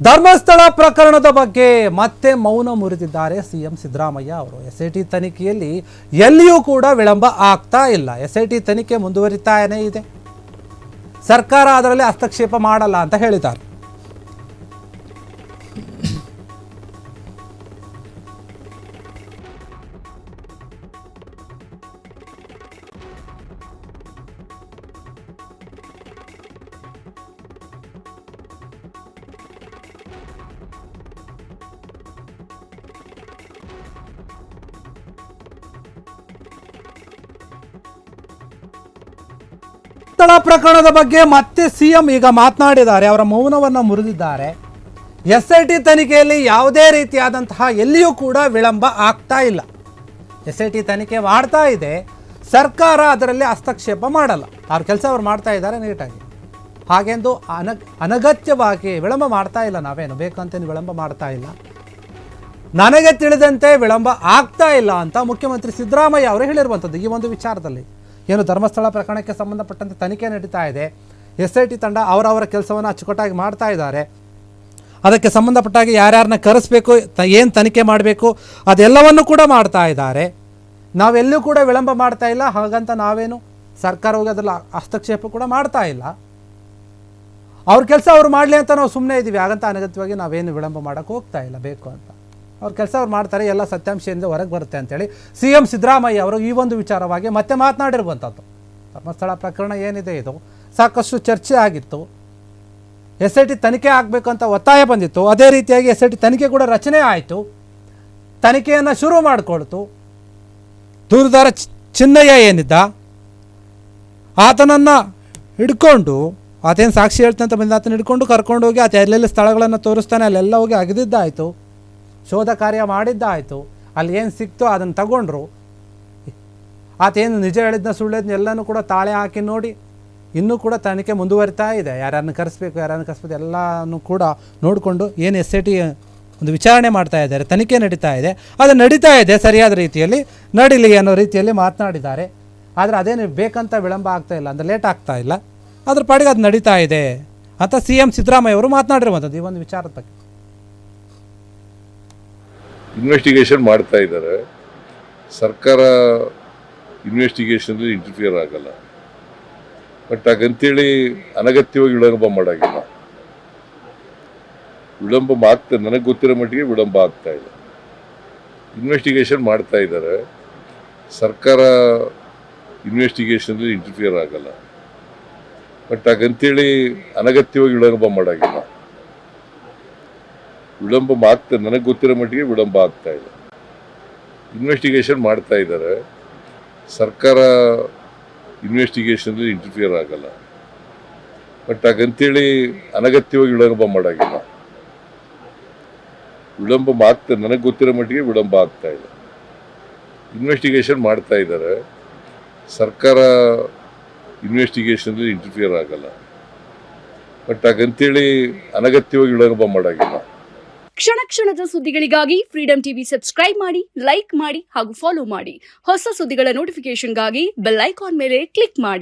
ಧರ್ಮಸ್ಥಳ ಪ್ರಕರಣದ ಬಗ್ಗೆ ಮತ್ತೆ ಮೌನ ಮುರಿದಿದ್ದಾರೆ ಸಿಎಂ ಸಿದ್ದರಾಮಯ್ಯ ಅವರು. ಎಸ್ಐಟಿ ತನಿಖೆಯಲ್ಲಿ ಎಲ್ಲಿಯೂ ಕೂಡ ವಿಳಂಬ ಆಗ್ತಾ ಇಲ್ಲ. ಎಸ್ಐಟಿ ತನಿಖೆ ಮುಂದುವರಿತಾನೇ ಇದೆ. ಸರ್ಕಾರ ಅದರಲ್ಲಿ ಹಸ್ತಕ್ಷೇಪ ಮಾಡಲ್ಲ ಅಂತ ಹೇಳಿದ್ದಾರೆ. ಸ್ಥಳ ಪ್ರಕರಣದ ಬಗ್ಗೆ ಮತ್ತೆ ಸಿಎಂ ಈಗ ಮಾತನಾಡಿದ್ದಾರೆ. ಅವರ ಮೌನವನ್ನು ಮುರಿದಿದ್ದಾರೆ. ಎಸ್ಐಟಿ ತನಿಖೆಯಲ್ಲಿ ಯಾವುದೇ ರೀತಿಯಾದಂತಹ ಎಲ್ಲಿಯೂ ಕೂಡ ವಿಳಂಬ ಆಗ್ತಾ ಇಲ್ಲ. ಎಸ್ಐಟಿ ತನಿಖೆ ಮಾಡ್ತಾ ಇದೆ. ಸರ್ಕಾರ ಅದರಲ್ಲಿ ಹಸ್ತಕ್ಷೇಪ ಮಾಡಲ್ಲ. ಅವ್ರ ಕೆಲಸ ಅವ್ರು ಮಾಡ್ತಾ ಇದ್ದಾರೆ ನೀಟಾಗಿ. ಹಾಗೆಂದು ಅನಗತ್ಯವಾಗಿ ವಿಳಂಬ ಮಾಡ್ತಾ ಇಲ್ಲ. ನಾವೇನು ಬೇಕಂತೇನು ವಿಳಂಬ ಮಾಡ್ತಾ ಇಲ್ಲ. ನನಗೆ ತಿಳಿದಂತೆ ವಿಳಂಬ ಆಗ್ತಾ ಇಲ್ಲ ಅಂತ ಮುಖ್ಯಮಂತ್ರಿ ಸಿದ್ದರಾಮಯ್ಯ ಅವರು ಹೇಳಿರುವಂಥದ್ದು. ಈ ಒಂದು ವಿಚಾರದಲ್ಲಿ ಏನು ಧರ್ಮಸ್ಥಳ ಪ್ರಕರಣಕ್ಕೆ ಸಂಬಂಧಪಟ್ಟಂತೆ ತನಿಖೆ ನಡೀತಾ ಇದೆ. ಎಸ್ಐಟಿ ತಂಡ ಅವರವರ ಕೆಲಸವನ್ನು ಅಚ್ಚುಕಟ್ಟಾಗಿ ಮಾಡ್ತಾ ಇದ್ದಾರೆ. ಅದಕ್ಕೆ ಸಂಬಂಧಪಟ್ಟಾಗಿ ಯಾರ್ಯಾರನ್ನ ಕರೆಸಬೇಕು, ಏನು ತನಿಖೆ ಮಾಡಬೇಕು ಅದೆಲ್ಲವನ್ನು ಕೂಡ ಮಾಡ್ತಾ ಇದ್ದಾರೆ. ನಾವೆಲ್ಲೂ ಕೂಡ ವಿಳಂಬ ಮಾಡ್ತಾ ಇಲ್ಲ. ಹಾಗಂತ ನಾವೇನು ಸರ್ಕಾರ ಹೋಗಿ ಅದರಲ್ಲಿ ಹಸ್ತಕ್ಷೇಪ ಕೂಡ ಮಾಡ್ತಾ ಇಲ್ಲ. ಅವ್ರ ಕೆಲಸ ಅವ್ರು ಮಾಡಲಿ ಅಂತ ನಾವು ಸುಮ್ಮನೆ ಇದ್ದೀವಿ. ಹಾಗಂತ ಅನಗತ್ಯವಾಗಿ ನಾವೇನು ವಿಳಂಬ ಮಾಡೋಕ್ಕೆ ಹೋಗ್ತಾ ಇಲ್ಲ. ಬೇಕು ಅಂತ ಅವ್ರ ಕೆಲಸ ಅವ್ರು ಮಾಡ್ತಾರೆ. ಎಲ್ಲ ಸತ್ಯಾಂಶದಿಂದ ಹೊರಗೆ ಬರುತ್ತೆ ಅಂತೇಳಿ ಸಿಎಂ ಸಿದ್ದರಾಮಯ್ಯ ಅವರು ಈ ಒಂದು ವಿಚಾರವಾಗಿ ಮತ್ತೆ ಮಾತನಾಡಿರುವಂಥದ್ದು. ಧರ್ಮಸ್ಥಳ ಪ್ರಕರಣ ಏನಿದೆ ಇದು ಸಾಕಷ್ಟು ಚರ್ಚೆ ಆಗಿತ್ತು. ಎಸ್ಐಟಿ ತನಿಖೆ ಆಗಬೇಕು ಅಂತ ಒತ್ತಾಯ ಬಂದಿತ್ತು. ಅದೇ ರೀತಿಯಾಗಿ ಎಸ್ಐಟಿ ತನಿಖೆ ಕೂಡ ರಚನೆ ಆಯಿತು. ತನಿಖೆಯನ್ನು ಶುರು ಮಾಡಿಕೊಳ್ತು. ದೂರುದಾರ ಚಿನ್ನಯ್ಯ ಏನಿದ್ದ ಆತನನ್ನು ಹಿಡ್ಕೊಂಡು, ಆತೇನು ಸಾಕ್ಷಿ ಹೇಳ್ತಂತ ಬಂದ ಆತನ ಹಿಡ್ಕೊಂಡು ಕರ್ಕೊಂಡು ಹೋಗಿ ಆತ ಎಲ್ಲೆಲ್ಲಿ ಸ್ಥಳಗಳನ್ನು ತೋರಿಸ್ತಾನೆ ಅಲ್ಲೆಲ್ಲ ಹೋಗಿ ಅಗದಿದ್ದಾಯಿತು. ಶೋಧ ಕಾರ್ಯ ಮಾಡಿದ್ದಾಯಿತು. ಅಲ್ಲಿ ಏನು ಸಿಕ್ತೋ ಅದನ್ನು ತಗೊಂಡ್ರು. ಆತೇನು ನಿಜ ಹೇಳಿದ್ನ ಸುಳ್ಳಿದ್ನ ಎಲ್ಲನೂ ಕೂಡ ತಾಳೆ ಹಾಕಿ ನೋಡಿ ಇನ್ನೂ ಕೂಡ ತನಿಖೆ ಮುಂದುವರಿತಾ ಇದೆ. ಯಾರನ್ನು ಕರೆಸ್ಬೇಕು ಎಲ್ಲನೂ ಕೂಡ ನೋಡಿಕೊಂಡು ಏನು ಎಸ್ಐಟಿ ಒಂದು ವಿಚಾರಣೆ ಮಾಡ್ತಾ ಇದ್ದಾರೆ, ತನಿಖೆ ನಡೀತಾ ಇದೆ. ಅದು ನಡೀತಾ ಇದೆ, ಸರಿಯಾದ ರೀತಿಯಲ್ಲಿ ನಡೀಲಿ ಅನ್ನೋ ರೀತಿಯಲ್ಲಿ ಮಾತನಾಡಿದ್ದಾರೆ. ಆದರೆ ಅದೇನು ಬೇಕಂತ ವಿಳಂಬ ಆಗ್ತಾ ಇಲ್ಲ, ಅಂದರೆ ಲೇಟ್ ಆಗ್ತಾ ಇಲ್ಲ. ಅದ್ರ ಪಾಡಿಗೆ ಅದು ನಡೀತಾ ಇದೆ ಅಂತ ಸಿಎಂ ಸಿದ್ದರಾಮಯ್ಯ ಅವರು ಮಾತನಾಡಿರುವಂಥದ್ದು ಈ ಒಂದು ವಿಚಾರದ ಬಗ್ಗೆ. ಇನ್ವೆಸ್ಟಿಗೇಷನ್ ಮಾಡ್ತಾ ಇದ್ದಾರೆ. ಸರ್ಕಾರ ಇನ್ವೆಸ್ಟಿಗೇಷನ್ ಇಂಟರ್ಫಿಯರ್ ಆಗಲ್ಲ. ಬಟ್ ಹಾಗಂತೇಳಿ ಅನಗತ್ಯವಾಗಿ ವಿಳಂಬ ಮಾಡೋಂಗಿಲ್ಲ. ವಿಳಂಬ ನನಗೆ ಗೊತ್ತಿರೋ ಮಟ್ಟಿಗೆ ವಿಳಂಬ ಆಗ್ತಾ ಇಲ್ಲ. ಇನ್ವೆಸ್ಟಿಗೇಷನ್ ಮಾಡ್ತಾ ಇದ್ದಾರೆ. ಸರ್ಕಾರ ಇನ್ವೆಸ್ಟಿಗೇಷನ್ ಇಂಟರ್ಫಿಯರ್ ಆಗಲ್ಲ. ಬಟ್ ಹಾಗಂತೇಳಿ ಅನಗತ್ಯವಾಗಿ ವಿಳಂಬ ಮಾಡೋಂಗಿಲ್ಲ. ವಿಳಂಬ ನನಗೆ ಗೊತ್ತಿರೋ ಮಟ್ಟಿಗೆ ವಿಳಂಬ ಆಗ್ತಾ ಇಲ್ಲ. ಇನ್ವೆಸ್ಟಿಗೇಷನ್ ಮಾಡ್ತಾ ಇದ್ದಾರೆ. ಸರ್ಕಾರ ಇನ್ವೆಸ್ಟಿಗೇಷನ್ ಇಂಟರ್ಫಿಯರ್ ಆಗಲ್ಲ. ಬಟ್ ಹಾಗಂತೇಳಿ ಅನಗತ್ಯವಾಗಿ ವಿಳಂಬ ಮಾಡೋಂಗಿಲ್ಲ. ವಿಳಂಬ ನನಗೆ ಗೊತ್ತಿರೋ ಮಟ್ಟಿಗೆ ವಿಳಂಬ ಆಗ್ತಾ ಇಲ್ಲ. ಇನ್ವೆಸ್ಟಿಗೇಷನ್ ಮಾಡ್ತಾ ಇದ್ದಾರೆ. ಸರ್ಕಾರ ಇನ್ವೆಸ್ಟಿಗೇಷನ್ ಇಂಟರ್ಫಿಯರ್ ಆಗಲ್ಲ. ಬಟ್ ಹಾಗಂತೇಳಿ ಅನಗತ್ಯವಾಗಿ ವಿಳಂಬ ಮಾಡೋಂಗಿಲ್ಲ. ಕ್ಷಣ ಕ್ಷಣದ ಸುದ್ದಿಗಳಿಗಾಗಿ ಫ್ರೀಡಂ ಟಿವಿ ಸಬ್ಸ್ಕ್ರೈಬ್ ಮಾಡಿ, ಲೈಕ್ ಮಾಡಿ ಹಾಗೂ ಫಾಲೋ ಮಾಡಿ. ಹೊಸ ಸುದ್ದಿಗಳ ನೋಟಿಫಿಕೇಶನ್ಗಾಗಿ ಬೆಲ್ ಐಕಾನ್ ಮೇಲೆ ಕ್ಲಿಕ್ ಮಾಡಿ.